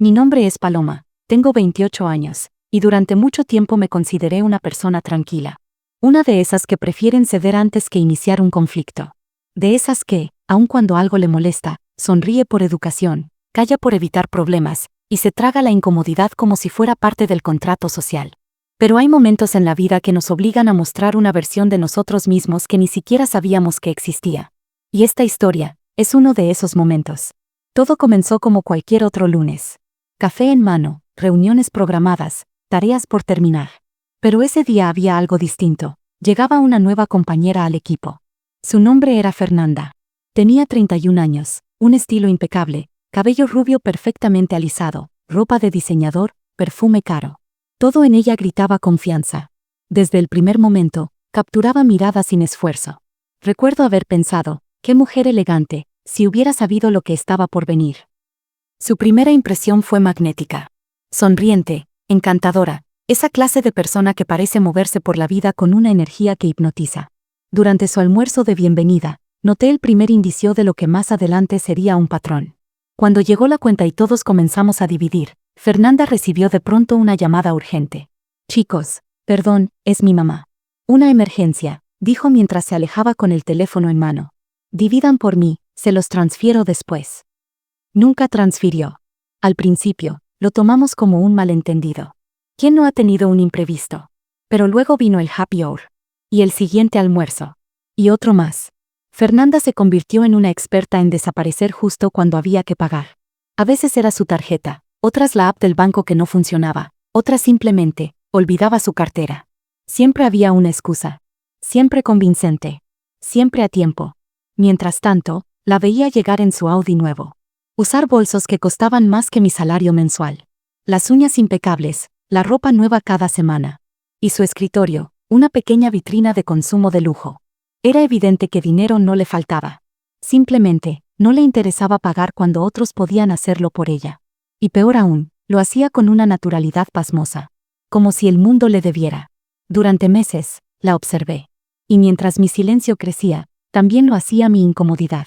Mi nombre es Paloma, tengo 28 años, y durante mucho tiempo me consideré una persona tranquila. Una de esas que prefieren ceder antes que iniciar un conflicto. De esas que, aun cuando algo le molesta, sonríe por educación, calla por evitar problemas, y se traga la incomodidad como si fuera parte del contrato social. Pero hay momentos en la vida que nos obligan a mostrar una versión de nosotros mismos que ni siquiera sabíamos que existía. Y esta historia es uno de esos momentos. Todo comenzó como cualquier otro lunes. Café en mano, reuniones programadas, tareas por terminar. Pero ese día había algo distinto. Llegaba una nueva compañera al equipo. Su nombre era Fernanda. Tenía 31 años, un estilo impecable, cabello rubio perfectamente alisado, ropa de diseñador, perfume caro. Todo en ella gritaba confianza. Desde el primer momento, capturaba miradas sin esfuerzo. Recuerdo haber pensado, qué mujer elegante, si hubiera sabido lo que estaba por venir. Su primera impresión fue magnética. Sonriente, encantadora, esa clase de persona que parece moverse por la vida con una energía que hipnotiza. Durante su almuerzo de bienvenida, noté el primer indicio de lo que más adelante sería un patrón. Cuando llegó la cuenta y todos comenzamos a dividir, Fernanda recibió de pronto una llamada urgente. Chicos, perdón, es mi mamá. Una emergencia, dijo mientras se alejaba con el teléfono en mano. Dividan por mí, se los transfiero después. Nunca transfirió. Al principio, lo tomamos como un malentendido. ¿Quién no ha tenido un imprevisto? Pero luego vino el happy hour. Y el siguiente almuerzo. Y otro más. Fernanda se convirtió en una experta en desaparecer justo cuando había que pagar. A veces era su tarjeta, otras la app del banco que no funcionaba, otras simplemente, olvidaba su cartera. Siempre había una excusa. Siempre convincente. Siempre a tiempo. Mientras tanto, la veía llegar en su Audi nuevo. Usar bolsos que costaban más que mi salario mensual. Las uñas impecables, la ropa nueva cada semana. Y su escritorio, una pequeña vitrina de consumo de lujo. Era evidente que dinero no le faltaba. Simplemente, no le interesaba pagar cuando otros podían hacerlo por ella. Y peor aún, lo hacía con una naturalidad pasmosa. Como si el mundo le debiera. Durante meses, la observé. Y mientras mi silencio crecía, también lo hacía mi incomodidad.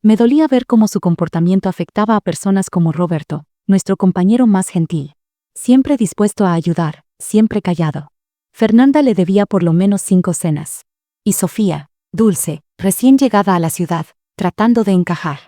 Me dolía ver cómo su comportamiento afectaba a personas como Roberto, nuestro compañero más gentil. Siempre dispuesto a ayudar, siempre callado. Fernanda le debía por lo menos 5 cenas. Y Sofía, dulce, recién llegada a la ciudad, tratando de encajar.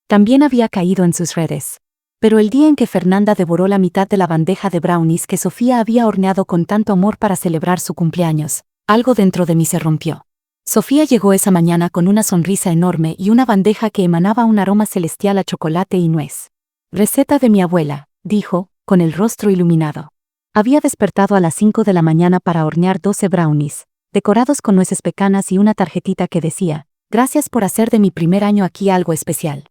También había caído en sus redes. Pero el día en que Fernanda devoró la mitad de la bandeja de brownies que Sofía había horneado con tanto amor para celebrar su cumpleaños, algo dentro de mí se rompió. Sofía llegó esa mañana con una sonrisa enorme y una bandeja que emanaba un aroma celestial a chocolate y nuez. Receta de mi abuela, dijo, con el rostro iluminado. Había despertado a las 5 de la mañana para hornear 12 brownies, decorados con nueces pecanas y una tarjetita que decía, gracias por hacer de mi primer año aquí algo especial.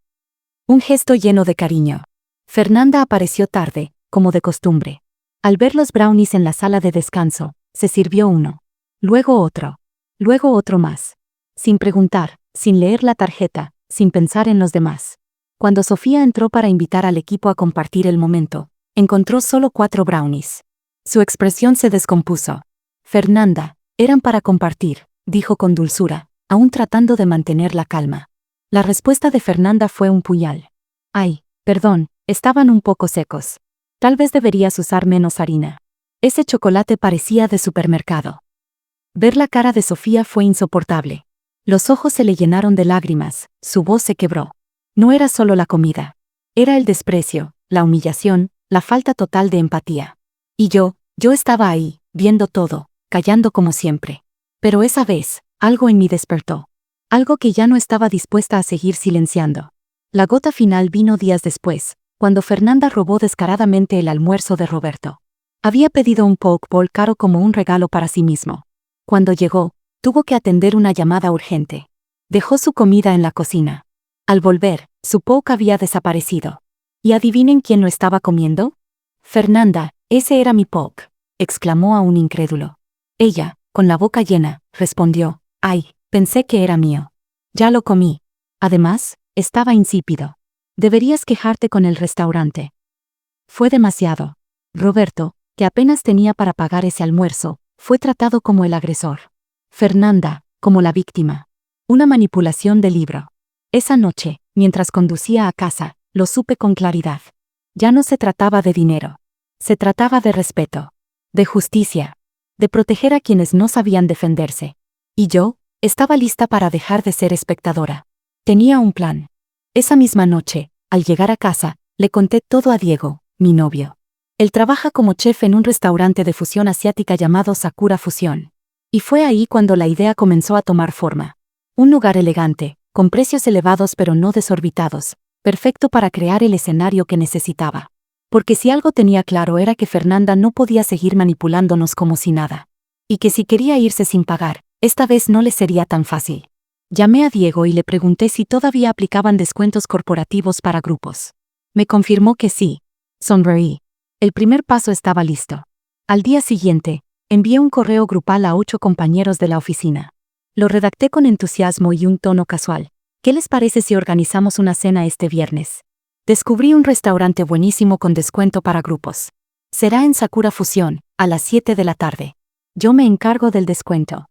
Un gesto lleno de cariño. Fernanda apareció tarde, como de costumbre. Al ver los brownies en la sala de descanso, se sirvió uno. Luego otro. Luego otro más. Sin preguntar, sin leer la tarjeta, sin pensar en los demás. Cuando Sofía entró para invitar al equipo a compartir el momento, encontró solo 4 brownies. Su expresión se descompuso. Fernanda, eran para compartir, dijo con dulzura, aún tratando de mantener la calma. La respuesta de Fernanda fue un puñal. Ay, perdón, estaban un poco secos. Tal vez deberías usar menos harina. Ese chocolate parecía de supermercado. Ver la cara de Sofía fue insoportable. Los ojos se le llenaron de lágrimas, su voz se quebró. No era solo la comida. Era el desprecio, la humillación, la falta total de empatía. Y yo estaba ahí, viendo todo, callando como siempre. Pero esa vez, algo en mí despertó. Algo que ya no estaba dispuesta a seguir silenciando. La gota final vino días después, cuando Fernanda robó descaradamente el almuerzo de Roberto. Había pedido un poke bowl caro como un regalo para sí mismo. Cuando llegó, tuvo que atender una llamada urgente. Dejó su comida en la cocina. Al volver, su poke había desaparecido. ¿Y adivinen quién lo estaba comiendo? Fernanda, ese era mi poke, exclamó aún incrédulo. Ella, con la boca llena, respondió, ay, pensé que era mío. Ya lo comí. Además, estaba insípido. Deberías quejarte con el restaurante. Fue demasiado. Roberto, que apenas tenía para pagar ese almuerzo, fue tratado como el agresor. Fernanda, como la víctima. Una manipulación de libro. Esa noche, mientras conducía a casa, lo supe con claridad. Ya no se trataba de dinero. Se trataba de respeto, de justicia, de proteger a quienes no sabían defenderse. Y yo, estaba lista para dejar de ser espectadora. Tenía un plan. Esa misma noche, al llegar a casa, le conté todo a Diego, mi novio. Él trabaja como chef en un restaurante de fusión asiática llamado Sakura Fusión. Y fue ahí cuando la idea comenzó a tomar forma. Un lugar elegante, con precios elevados pero no desorbitados, perfecto para crear el escenario que necesitaba. Porque si algo tenía claro era que Fernanda no podía seguir manipulándonos como si nada. Y que si quería irse sin pagar, esta vez no le sería tan fácil. Llamé a Diego y le pregunté si todavía aplicaban descuentos corporativos para grupos. Me confirmó que sí. Sonreí. El primer paso estaba listo. Al día siguiente, envié un correo grupal a 8 compañeros de la oficina. Lo redacté con entusiasmo y un tono casual. ¿Qué les parece si organizamos una cena este viernes? Descubrí un restaurante buenísimo con descuento para grupos. Será en Sakura Fusión, a las 7 de la tarde. Yo me encargo del descuento.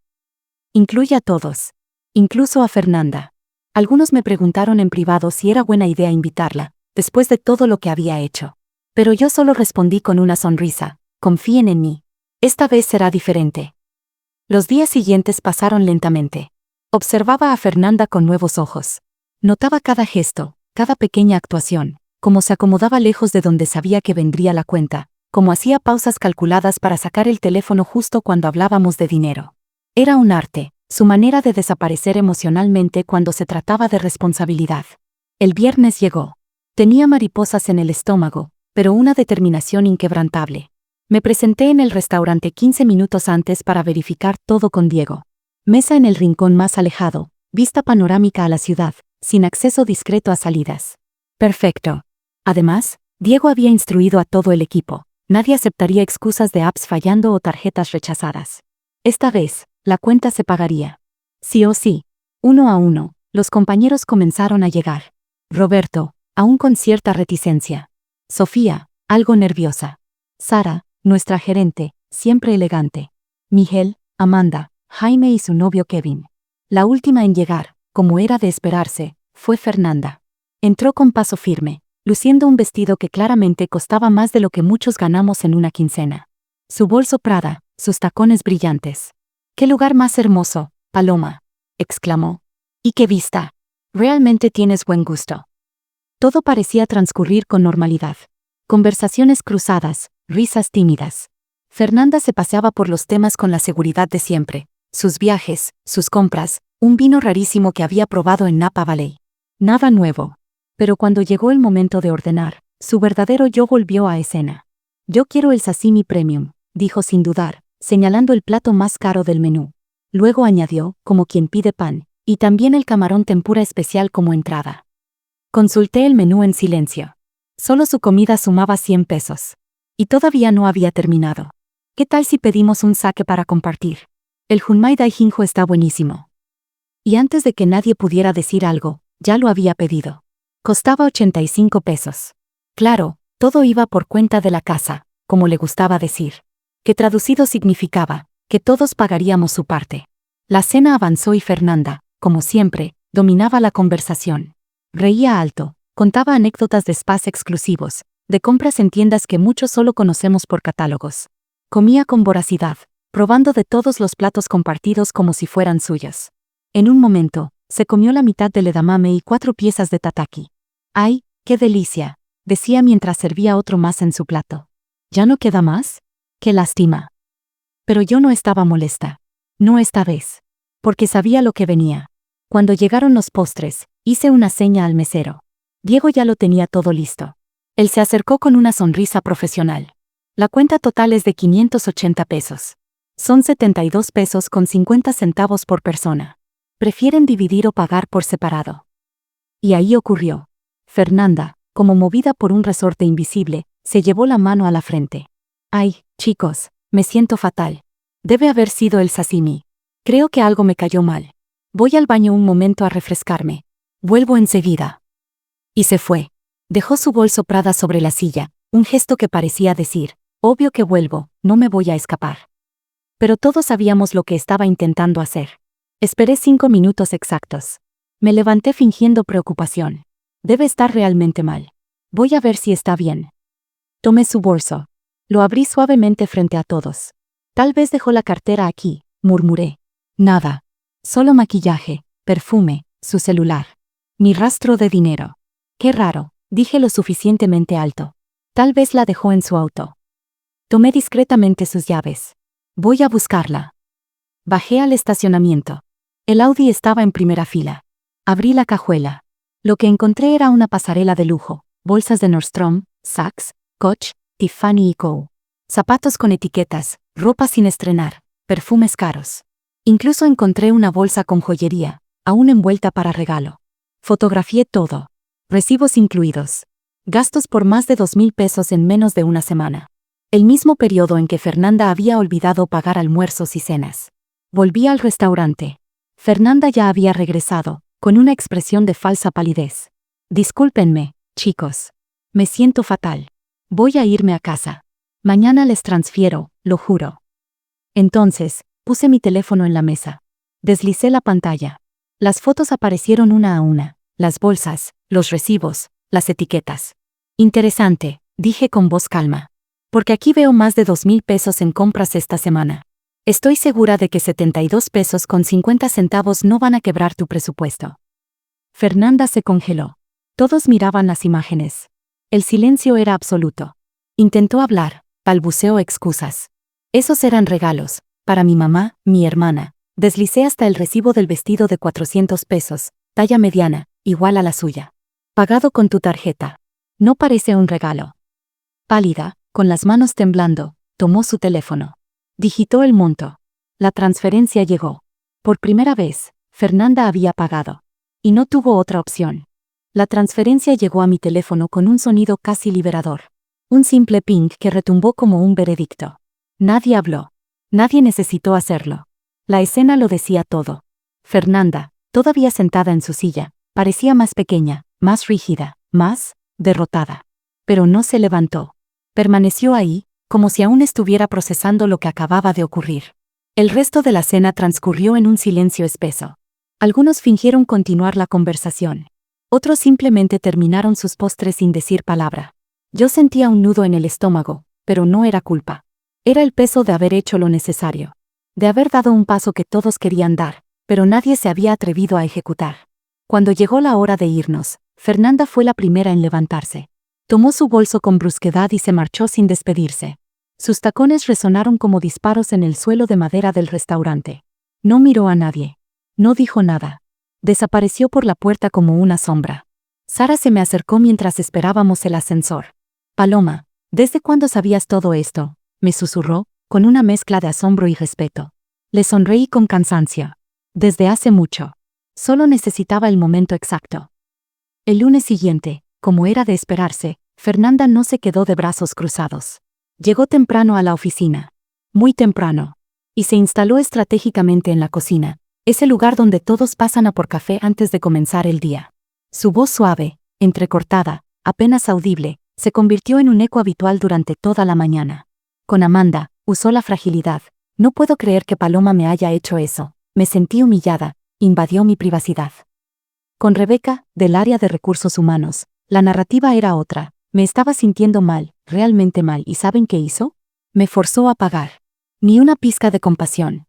Incluye a todos. Incluso a Fernanda. Algunos me preguntaron en privado si era buena idea invitarla, después de todo lo que había hecho. Pero yo solo respondí con una sonrisa: confíen en mí. Esta vez será diferente. Los días siguientes pasaron lentamente. Observaba a Fernanda con nuevos ojos. Notaba cada gesto, cada pequeña actuación, cómo se acomodaba lejos de donde sabía que vendría la cuenta, cómo hacía pausas calculadas para sacar el teléfono justo cuando hablábamos de dinero. Era un arte, su manera de desaparecer emocionalmente cuando se trataba de responsabilidad. El viernes llegó. Tenía mariposas en el estómago, pero una determinación inquebrantable. Me presenté en el restaurante 15 minutos antes para verificar todo con Diego. Mesa en el rincón más alejado, vista panorámica a la ciudad, sin acceso discreto a salidas. Perfecto. Además, Diego había instruido a todo el equipo. Nadie aceptaría excusas de apps fallando o tarjetas rechazadas. Esta vez, la cuenta se pagaría. Sí o sí. Uno a uno, los compañeros comenzaron a llegar. Roberto, aún con cierta reticencia. Sofía, algo nerviosa. Sara, nuestra gerente, siempre elegante. Miguel, Amanda, Jaime y su novio Kevin. La última en llegar, como era de esperarse, fue Fernanda. Entró con paso firme, luciendo un vestido que claramente costaba más de lo que muchos ganamos en una quincena. Su bolso Prada, sus tacones brillantes. ¡Qué lugar más hermoso, Paloma!, exclamó. ¡Y qué vista! Realmente tienes buen gusto. Todo parecía transcurrir con normalidad. Conversaciones cruzadas, risas tímidas. Fernanda se paseaba por los temas con la seguridad de siempre. Sus viajes, sus compras, un vino rarísimo que había probado en Napa Valley. Nada nuevo. Pero cuando llegó el momento de ordenar, su verdadero yo volvió a escena. Yo quiero el sashimi premium, dijo sin dudar, señalando el plato más caro del menú. Luego añadió, como quien pide pan, y también el camarón tempura especial como entrada. Consulté el menú en silencio. Solo su comida sumaba 100 pesos. Y todavía no había terminado. ¿Qué tal si pedimos un sake para compartir? El Junmai Daijinjo está buenísimo. Y antes de que nadie pudiera decir algo, ya lo había pedido. Costaba 85 pesos. Claro, todo iba por cuenta de la casa, como le gustaba decir. Que traducido significaba, que todos pagaríamos su parte. La cena avanzó y Fernanda, como siempre, dominaba la conversación. Reía alto, contaba anécdotas de spas exclusivos, de compras en tiendas que muchos solo conocemos por catálogos. Comía con voracidad, probando de todos los platos compartidos como si fueran suyos. En un momento, se comió la mitad del edamame y 4 piezas de tataki. ¡Ay, qué delicia!, decía mientras servía otro más en su plato. ¿Ya no queda más? ¡Qué lástima! Pero yo no estaba molesta. No esta vez. Porque sabía lo que venía. Cuando llegaron los postres, hice una seña al mesero. Diego ya lo tenía todo listo. Él se acercó con una sonrisa profesional. La cuenta total es de 580 pesos. Son 72 pesos con 50 centavos por persona. ¿Prefieren dividir o pagar por separado? Y ahí ocurrió. Fernanda, como movida por un resorte invisible, se llevó la mano a la frente. Ay, chicos, me siento fatal. Debe haber sido el sashimi. Creo que algo me cayó mal. Voy al baño un momento a refrescarme. Vuelvo enseguida. Y se fue. Dejó su bolso Prada sobre la silla, un gesto que parecía decir, obvio que vuelvo, no me voy a escapar. Pero todos sabíamos lo que estaba intentando hacer. Esperé 5 minutos exactos. Me levanté fingiendo preocupación. Debe estar realmente mal. Voy a ver si está bien. Tomé su bolso. Lo abrí suavemente frente a todos. Tal vez dejó la cartera aquí, murmuré. Nada. Solo maquillaje, perfume, su celular. Mi rastro de dinero. Qué raro, dije lo suficientemente alto. Tal vez la dejó en su auto. Tomé discretamente sus llaves. Voy a buscarla. Bajé al estacionamiento. El Audi estaba en primera fila. Abrí la cajuela. Lo que encontré era una pasarela de lujo, bolsas de Nordstrom, Saks, Coach, Tiffany & Co. Zapatos con etiquetas, ropa sin estrenar, perfumes caros. Incluso encontré una bolsa con joyería, aún envuelta para regalo. Fotografié todo. Recibos incluidos. Gastos por más de 2,000 pesos en menos de una semana. El mismo periodo en que Fernanda había olvidado pagar almuerzos y cenas. Volví al restaurante. Fernanda ya había regresado, con una expresión de falsa palidez. Discúlpenme, chicos. Me siento fatal. Voy a irme a casa. Mañana les transfiero, lo juro. Entonces, puse mi teléfono en la mesa. Deslicé la pantalla. Las fotos aparecieron una a una, las bolsas, los recibos, las etiquetas. Interesante, dije con voz calma. Porque aquí veo más de 2,000 pesos en compras esta semana. Estoy segura de que 72 pesos con 50 centavos no van a quebrar tu presupuesto. Fernanda se congeló. Todos miraban las imágenes. El silencio era absoluto. Intentó hablar, balbuceó excusas. Esos eran regalos, para mi mamá, mi hermana. Deslicé hasta el recibo del vestido de 400 pesos, talla mediana, igual a la suya. Pagado con tu tarjeta. No parece un regalo. Pálida, con las manos temblando, tomó su teléfono. Digitó el monto. La transferencia llegó. Por primera vez, Fernanda había pagado. Y no tuvo otra opción. La transferencia llegó a mi teléfono con un sonido casi liberador. Un simple ping que retumbó como un veredicto. Nadie habló. Nadie necesitó hacerlo. La escena lo decía todo. Fernanda, todavía sentada en su silla, parecía más pequeña, más rígida, más derrotada. Pero no se levantó. Permaneció ahí, como si aún estuviera procesando lo que acababa de ocurrir. El resto de la cena transcurrió en un silencio espeso. Algunos fingieron continuar la conversación. Otros simplemente terminaron sus postres sin decir palabra. Yo sentía un nudo en el estómago, pero no era culpa. Era el peso de haber hecho lo necesario. De haber dado un paso que todos querían dar, pero nadie se había atrevido a ejecutar. Cuando llegó la hora de irnos, Fernanda fue la primera en levantarse. Tomó su bolso con brusquedad y se marchó sin despedirse. Sus tacones resonaron como disparos en el suelo de madera del restaurante. No miró a nadie. No dijo nada. Desapareció por la puerta como una sombra. Sara se me acercó mientras esperábamos el ascensor. Paloma, ¿desde cuándo sabías todo esto?, me susurró, con una mezcla de asombro y respeto. Le sonreí con cansancio. Desde hace mucho. Solo necesitaba el momento exacto. El lunes siguiente, como era de esperarse, Fernanda no se quedó de brazos cruzados. Llegó temprano a la oficina. Muy temprano. Y se instaló estratégicamente en la cocina, ese lugar donde todos pasan a por café antes de comenzar el día. Su voz suave, entrecortada, apenas audible, se convirtió en un eco habitual durante toda la mañana. Con Amanda, usó la fragilidad. No puedo creer que Paloma me haya hecho eso. Me sentí humillada, invadió mi privacidad. Con Rebeca, del área de recursos humanos, la narrativa era otra. Me estaba sintiendo mal, realmente mal, ¿y saben qué hizo? Me forzó a pagar. Ni una pizca de compasión.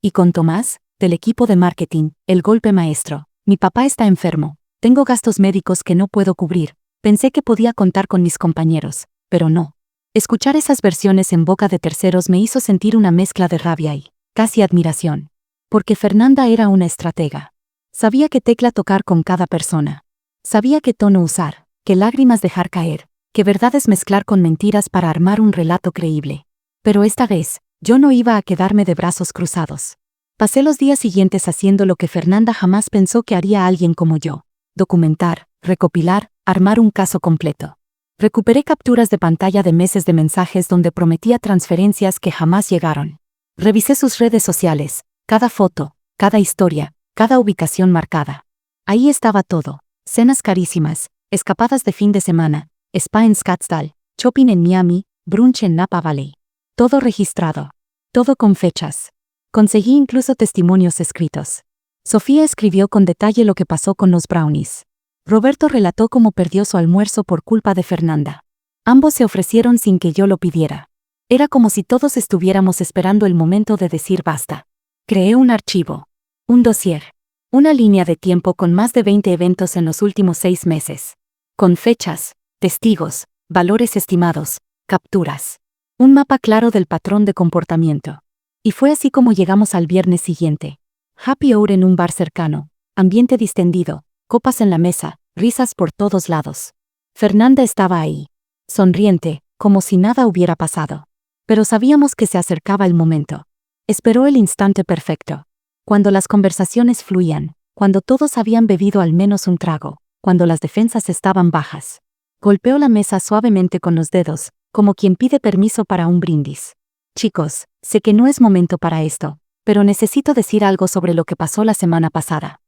Y con Tomás, del equipo de marketing, el golpe maestro. Mi papá está enfermo. Tengo gastos médicos que no puedo cubrir. Pensé que podía contar con mis compañeros, pero no. Escuchar esas versiones en boca de terceros me hizo sentir una mezcla de rabia y, casi admiración. Porque Fernanda era una estratega. Sabía qué tecla tocar con cada persona. Sabía qué tono usar, qué lágrimas dejar caer, qué verdades mezclar con mentiras para armar un relato creíble. Pero esta vez, yo no iba a quedarme de brazos cruzados. Pasé los días siguientes haciendo lo que Fernanda jamás pensó que haría alguien como yo. Documentar, recopilar, armar un caso completo. Recuperé capturas de pantalla de meses de mensajes donde prometía transferencias que jamás llegaron. Revisé sus redes sociales, cada foto, cada historia, cada ubicación marcada. Ahí estaba todo. Cenas carísimas, escapadas de fin de semana, spa en Scottsdale, shopping en Miami, brunch en Napa Valley. Todo registrado. Todo con fechas. Conseguí incluso testimonios escritos. Sofía escribió con detalle lo que pasó con los brownies. Roberto relató cómo perdió su almuerzo por culpa de Fernanda. Ambos se ofrecieron sin que yo lo pidiera. Era como si todos estuviéramos esperando el momento de decir basta. Creé un archivo. Un dossier. Una línea de tiempo con más de 20 eventos en los últimos 6 meses. Con fechas, testigos, valores estimados, capturas. Un mapa claro del patrón de comportamiento. Y fue así como llegamos al viernes siguiente. Happy hour en un bar cercano. Ambiente distendido, copas en la mesa, risas por todos lados. Fernanda estaba ahí. Sonriente, como si nada hubiera pasado. Pero sabíamos que se acercaba el momento. Esperó el instante perfecto. Cuando las conversaciones fluían, cuando todos habían bebido al menos un trago, cuando las defensas estaban bajas. Golpeó la mesa suavemente con los dedos, como quien pide permiso para un brindis. Chicos, sé que no es momento para esto, pero necesito decir algo sobre lo que pasó la semana pasada.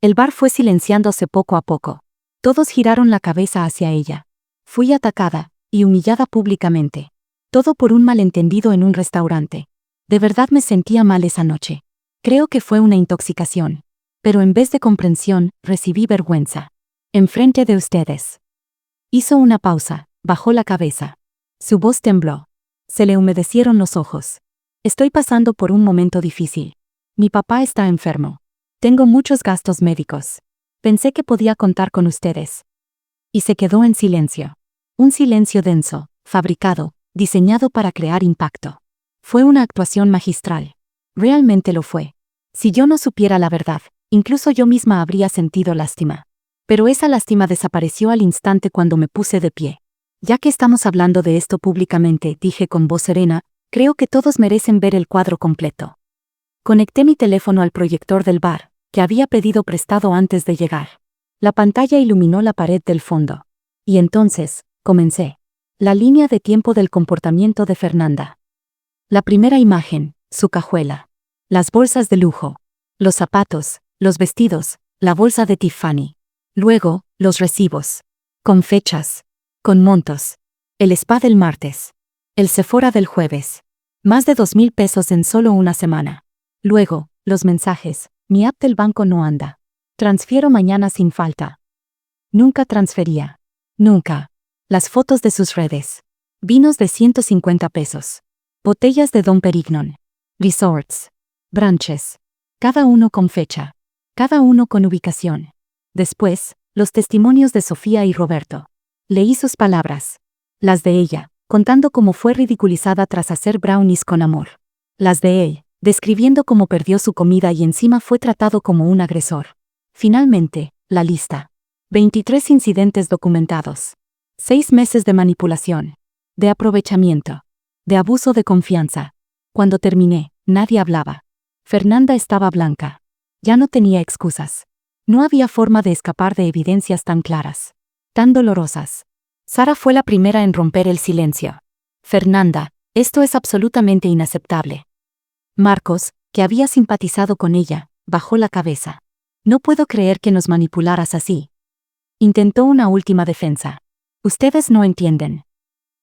El bar fue silenciándose poco a poco. Todos giraron la cabeza hacia ella. Fui atacada y humillada públicamente. Todo por un malentendido en un restaurante. De verdad me sentía mal esa noche. Creo que fue una intoxicación. Pero en vez de comprensión, recibí vergüenza. Enfrente de ustedes. Hizo una pausa, bajó la cabeza. Su voz tembló. Se le humedecieron los ojos. Estoy pasando por un momento difícil. Mi papá está enfermo. Tengo muchos gastos médicos. Pensé que podía contar con ustedes. Y se quedó en silencio. Un silencio denso, fabricado, diseñado para crear impacto. Fue una actuación magistral. Realmente lo fue. Si yo no supiera la verdad, incluso yo misma habría sentido lástima. Pero esa lástima desapareció al instante cuando me puse de pie. Ya que estamos hablando de esto públicamente, dije con voz serena, creo que todos merecen ver el cuadro completo. Conecté mi teléfono al proyector del bar, que había pedido prestado antes de llegar. La pantalla iluminó la pared del fondo. Y entonces, comencé. La línea de tiempo del comportamiento de Fernanda. La primera imagen, su cajuela. Las bolsas de lujo. Los zapatos, los vestidos, la bolsa de Tiffany. Luego, los recibos. Con fechas. Con montos. El spa del martes. El Sephora del jueves. Más de 2,000 pesos en solo una semana. Luego, los mensajes. Mi app del banco no anda. Transfiero mañana sin falta. Nunca transfería. Nunca. Las fotos de sus redes. Vinos de 150 pesos. Botellas de Dom Perignon. Resorts. Brunches. Cada uno con fecha. Cada uno con ubicación. Después, los testimonios de Sofía y Roberto. Leí sus palabras. Las de ella, contando cómo fue ridiculizada tras hacer brownies con amor. Las de él, describiendo cómo perdió su comida y encima fue tratado como un agresor. Finalmente, la lista. 23 incidentes documentados. 6 meses de manipulación. De aprovechamiento. De abuso de confianza. Cuando terminé, nadie hablaba. Fernanda estaba blanca. Ya no tenía excusas. No había forma de escapar de evidencias tan claras. Tan dolorosas. Sara fue la primera en romper el silencio. Fernanda, esto es absolutamente inaceptable. Marcos, que había simpatizado con ella, bajó la cabeza. No puedo creer que nos manipularas así. Intentó una última defensa. Ustedes no entienden.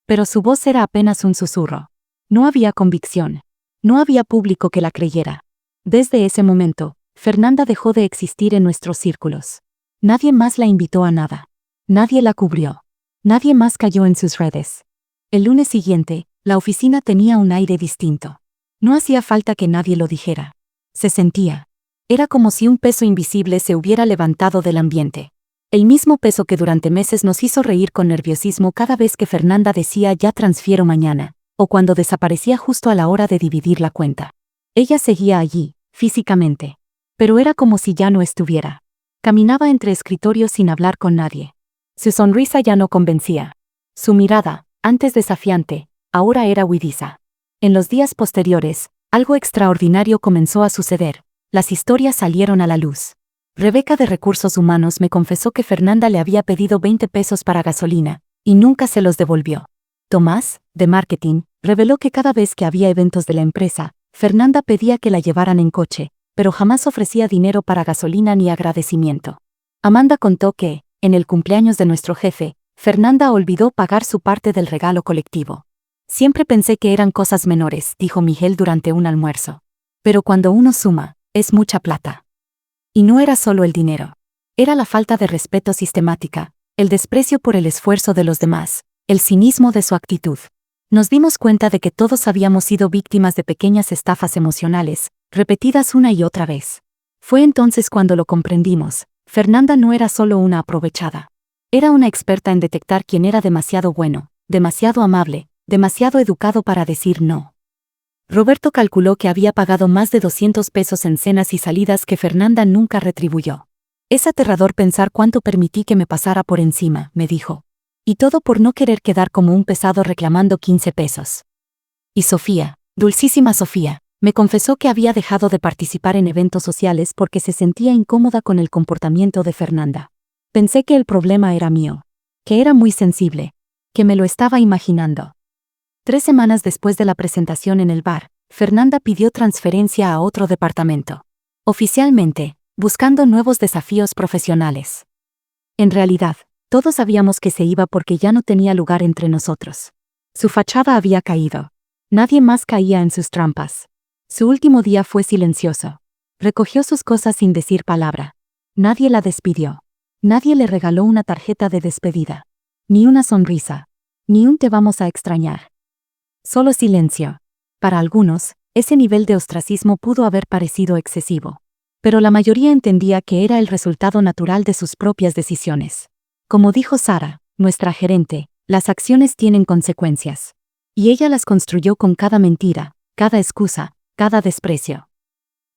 Pero su voz era apenas un susurro. No había convicción. No había público que la creyera. Desde ese momento, Fernanda dejó de existir en nuestros círculos. Nadie más la invitó a nada. Nadie la cubrió. Nadie más cayó en sus redes. El lunes siguiente, la oficina tenía un aire distinto. No hacía falta que nadie lo dijera. Se sentía. Era como si un peso invisible se hubiera levantado del ambiente. El mismo peso que durante meses nos hizo reír con nerviosismo cada vez que Fernanda decía ya transfiero mañana, o cuando desaparecía justo a la hora de dividir la cuenta. Ella seguía allí, físicamente. Pero era como si ya no estuviera. Caminaba entre escritorios sin hablar con nadie. Su sonrisa ya no convencía. Su mirada, antes desafiante, ahora era huidiza. En los días posteriores, algo extraordinario comenzó a suceder. Las historias salieron a la luz. Rebeca de Recursos Humanos me confesó que Fernanda le había pedido 20 pesos para gasolina, y nunca se los devolvió. Tomás, de Marketing, reveló que cada vez que había eventos de la empresa, Fernanda pedía que la llevaran en coche, pero jamás ofrecía dinero para gasolina ni agradecimiento. Amanda contó que, en el cumpleaños de nuestro jefe, Fernanda olvidó pagar su parte del regalo colectivo. Siempre pensé que eran cosas menores, dijo Miguel durante un almuerzo. Pero cuando uno suma, es mucha plata. Y no era solo el dinero. Era la falta de respeto sistemática, el desprecio por el esfuerzo de los demás, el cinismo de su actitud. Nos dimos cuenta de que todos habíamos sido víctimas de pequeñas estafas emocionales, repetidas una y otra vez. Fue entonces cuando lo comprendimos. Fernanda no era solo una aprovechada. Era una experta en detectar quién era demasiado bueno, demasiado amable, demasiado educado para decir no. Roberto calculó que había pagado más de 200 pesos en cenas y salidas que Fernanda nunca retribuyó. Es aterrador pensar cuánto permití que me pasara por encima, me dijo. Y todo por no querer quedar como un pesado reclamando 15 pesos. Y Sofía, dulcísima Sofía, me confesó que había dejado de participar en eventos sociales porque se sentía incómoda con el comportamiento de Fernanda. Pensé que el problema era mío, que era muy sensible, que me lo estaba imaginando. 3 semanas después de la presentación en el bar, Fernanda pidió transferencia a otro departamento. Oficialmente, buscando nuevos desafíos profesionales. En realidad, todos sabíamos que se iba porque ya no tenía lugar entre nosotros. Su fachada había caído. Nadie más caía en sus trampas. Su último día fue silencioso. Recogió sus cosas sin decir palabra. Nadie la despidió. Nadie le regaló una tarjeta de despedida. Ni una sonrisa. Ni un te vamos a extrañar. Solo silencio. Para algunos, ese nivel de ostracismo pudo haber parecido excesivo. Pero la mayoría entendía que era el resultado natural de sus propias decisiones. Como dijo Sara, nuestra gerente, las acciones tienen consecuencias. Y ella las construyó con cada mentira, cada excusa, cada desprecio.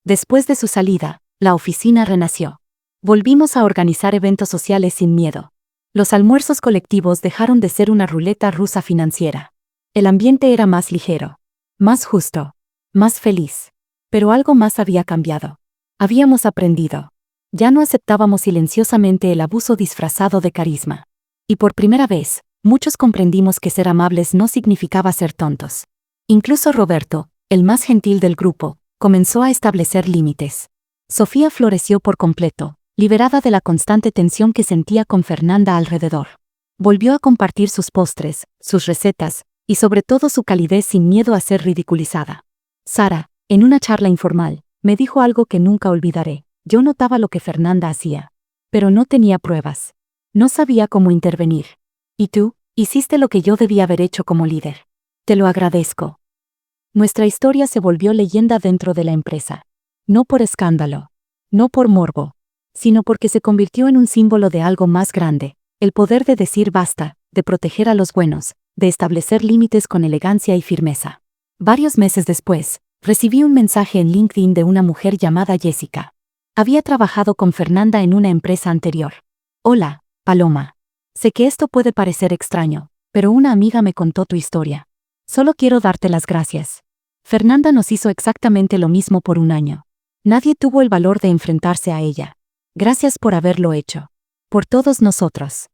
Después de su salida, la oficina renació. Volvimos a organizar eventos sociales sin miedo. Los almuerzos colectivos dejaron de ser una ruleta rusa financiera. El ambiente era más ligero, más justo, más feliz. Pero algo más había cambiado. Habíamos aprendido. Ya no aceptábamos silenciosamente el abuso disfrazado de carisma. Y por primera vez, muchos comprendimos que ser amables no significaba ser tontos. Incluso Roberto, el más gentil del grupo, comenzó a establecer límites. Sofía floreció por completo, liberada de la constante tensión que sentía con Fernanda alrededor. Volvió a compartir sus postres, sus recetas, y sobre todo su calidez sin miedo a ser ridiculizada. Sara, en una charla informal, me dijo algo que nunca olvidaré. Yo notaba lo que Fernanda hacía, pero no tenía pruebas. No sabía cómo intervenir. Y tú, hiciste lo que yo debía haber hecho como líder. Te lo agradezco. Nuestra historia se volvió leyenda dentro de la empresa. No por escándalo, no por morbo, sino porque se convirtió en un símbolo de algo más grande, el poder de decir basta, de proteger a los buenos, de establecer límites con elegancia y firmeza. Varios meses después, recibí un mensaje en LinkedIn de una mujer llamada Jessica. Había trabajado con Fernanda en una empresa anterior. Hola, Paloma. Sé que esto puede parecer extraño, pero una amiga me contó tu historia. Solo quiero darte las gracias. Fernanda nos hizo exactamente lo mismo por un año. Nadie tuvo el valor de enfrentarse a ella. Gracias por haberlo hecho. Por todos nosotros.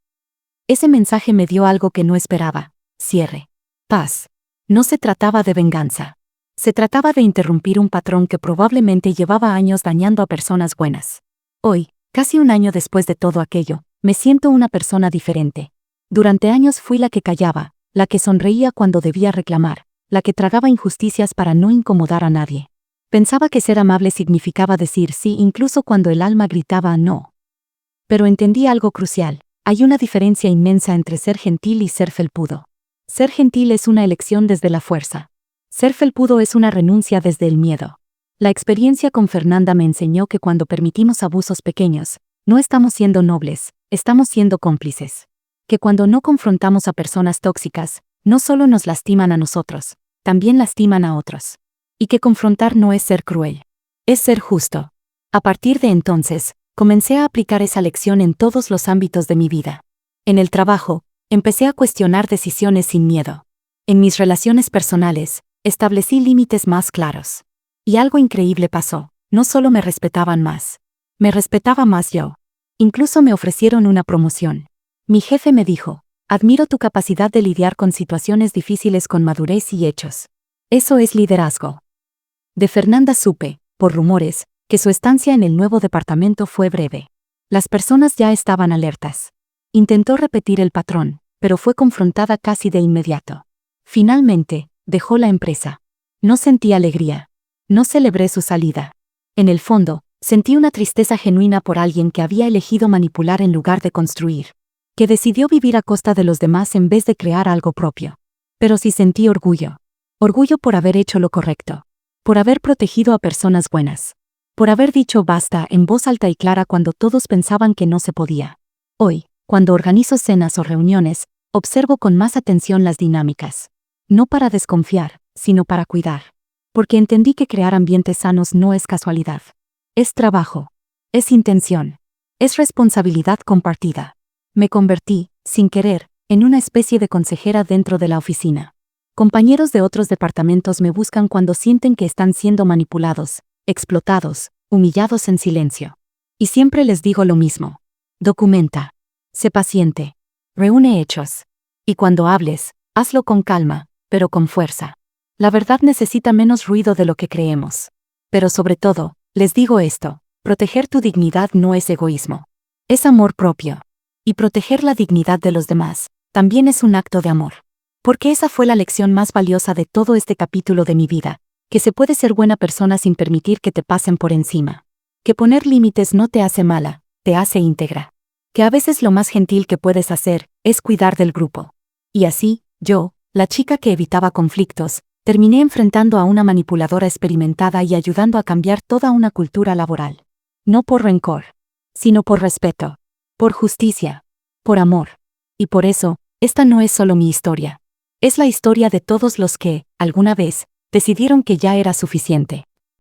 Ese mensaje me dio algo que no esperaba. Cierre. Paz. No se trataba de venganza. Se trataba de interrumpir un patrón que probablemente llevaba años dañando a personas buenas. Hoy, casi un año después de todo aquello, me siento una persona diferente. Durante años fui la que callaba, la que sonreía cuando debía reclamar, la que tragaba injusticias para no incomodar a nadie. Pensaba que ser amable significaba decir sí incluso cuando el alma gritaba no. Pero entendí algo crucial. Hay una diferencia inmensa entre ser gentil y ser felpudo. Ser gentil es una elección desde la fuerza. Ser felpudo es una renuncia desde el miedo. La experiencia con Fernanda me enseñó que cuando permitimos abusos pequeños, no estamos siendo nobles, estamos siendo cómplices. Que cuando no confrontamos a personas tóxicas, no solo nos lastiman a nosotros, también lastiman a otros. Y que confrontar no es ser cruel, es ser justo. A partir de entonces, comencé a aplicar esa lección en todos los ámbitos de mi vida. En el trabajo, empecé a cuestionar decisiones sin miedo. En mis relaciones personales, establecí límites más claros. Y algo increíble pasó, no solo me respetaban más. Me respetaba más yo. Incluso me ofrecieron una promoción. Mi jefe me dijo, admiro tu capacidad de lidiar con situaciones difíciles con madurez y hechos. Eso es liderazgo. De Fernanda supe, por rumores, que su estancia en el nuevo departamento fue breve. Las personas ya estaban alertas. Intentó repetir el patrón, pero fue confrontada casi de inmediato. Finalmente, dejó la empresa. No sentí alegría. No celebré su salida. En el fondo, sentí una tristeza genuina por alguien que había elegido manipular en lugar de construir. que decidió vivir a costa de los demás en vez de crear algo propio. Pero sí sentí orgullo. Orgullo por haber hecho lo correcto. Por haber protegido a personas buenas. Por haber dicho basta en voz alta y clara cuando todos pensaban que no se podía. Hoy, cuando organizo cenas o reuniones, observo con más atención las dinámicas. No para desconfiar, sino para cuidar. Porque entendí que crear ambientes sanos no es casualidad. Es trabajo. Es intención. Es responsabilidad compartida. Me convertí, sin querer, en una especie de consejera dentro de la oficina. Compañeros de otros departamentos me buscan cuando sienten que están siendo manipulados, explotados, humillados en silencio. Y siempre les digo lo mismo. Documenta. Sé paciente. Reúne hechos. Y cuando hables, hazlo con calma, pero con fuerza. La verdad necesita menos ruido de lo que creemos. Pero sobre todo, les digo esto, proteger tu dignidad no es egoísmo. Es amor propio. Y proteger la dignidad de los demás, también es un acto de amor. Porque esa fue la lección más valiosa de todo este capítulo de mi vida, que se puede ser buena persona sin permitir que te pasen por encima. Que poner límites no te hace mala, te hace íntegra. Que a veces lo más gentil que puedes hacer es cuidar del grupo. Y así, yo, la chica que evitaba conflictos, terminé enfrentando a una manipuladora experimentada y ayudando a cambiar toda una cultura laboral. No por rencor, sino por respeto, por justicia, por amor. Y por eso, esta no es solo mi historia. Es la historia de todos los que, alguna vez, decidieron que ya era suficiente.